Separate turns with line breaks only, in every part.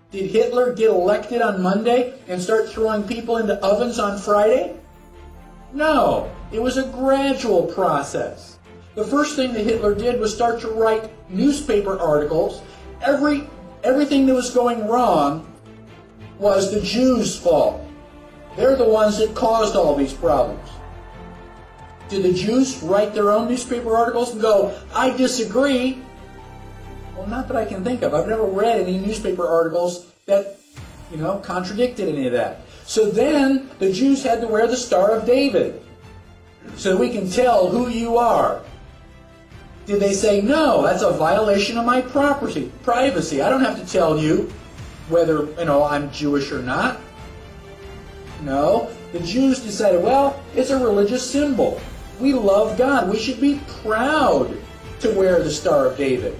Did Hitler get elected on Monday and start throwing people into ovens on Friday? No, it was a gradual process. The first thing that Hitler did was start to write newspaper articles. Everything that was going wrong was the Jews' fault. They're the ones that caused all these problems. Did the Jews write their own newspaper articles and go, I disagree? Well, not that I can think of. I've never read any newspaper articles that, contradicted any of that. So then the Jews had to wear the Star of David so that we can tell who you are. Did they say, no, that's a violation of my privacy. I don't have to tell you whether, I'm Jewish or not. No, the Jews decided, well, it's a religious symbol. We love God. We should be proud to wear the Star of David.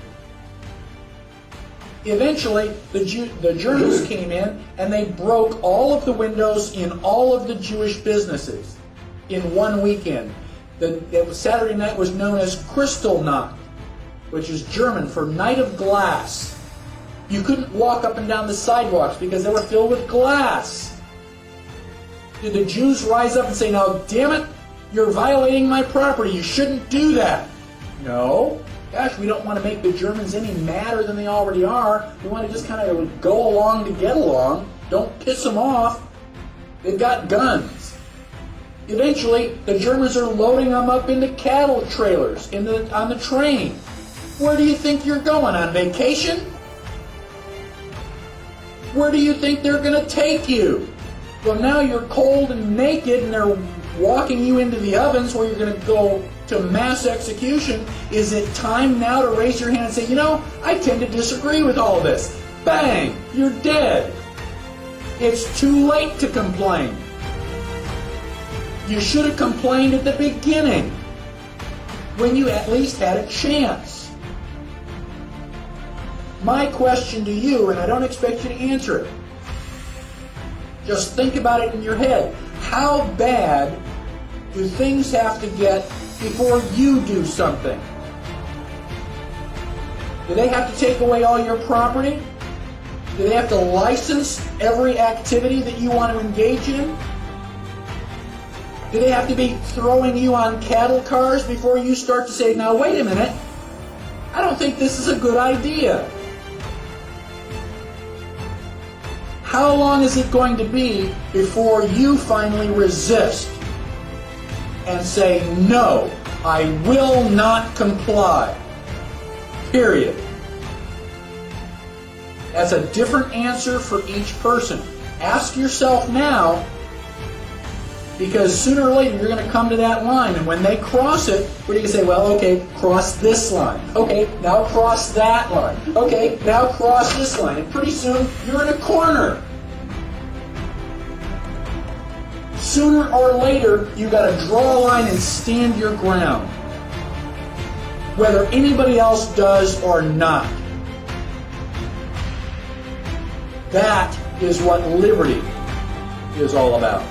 Eventually, the Germans came in and they broke all of the windows in all of the Jewish businesses in one weekend. The Saturday night was known as Kristallnacht, which is German for Night of Glass. You couldn't walk up and down the sidewalks because they were filled with glass. Did the Jews rise up and say, now, damn it, you're violating my property, you shouldn't do that? No. Gosh, we don't want to make the Germans any madder than they already are. We want to just kind of go along to get along. Don't piss them off. They've got guns. Eventually, the Germans are loading them up into cattle trailers on the train. Where do you think you're going? On vacation? Where do you think they're going to take you? Well, now you're cold and naked and they're walking you into the ovens where you're going to go to mass execution. Is it time now to raise your hand and say, I tend to disagree with all this? Bang! You're dead. It's too late to complain. You should have complained at the beginning when you at least had a chance. My question to you, and I don't expect you to answer it, just think about it in your head. How bad do things have to get before you do something? Do they have to take away all your property? Do they have to license every activity that you want to engage in? Do they have to be throwing you on cattle cars before you start to say, now wait a minute, I don't think this is a good idea? How long is it going to be before you finally resist and say, no, I will not comply? Period. That's a different answer for each person. Ask yourself now, because sooner or later you're going to come to that line, and when they cross it, what are you going to say? Well, okay, cross this line. Okay, now cross that line. Okay, now cross this line. And pretty soon you're in a corner. Sooner or later, you got to draw a line and stand your ground, whether anybody else does or not. That is what liberty is all about.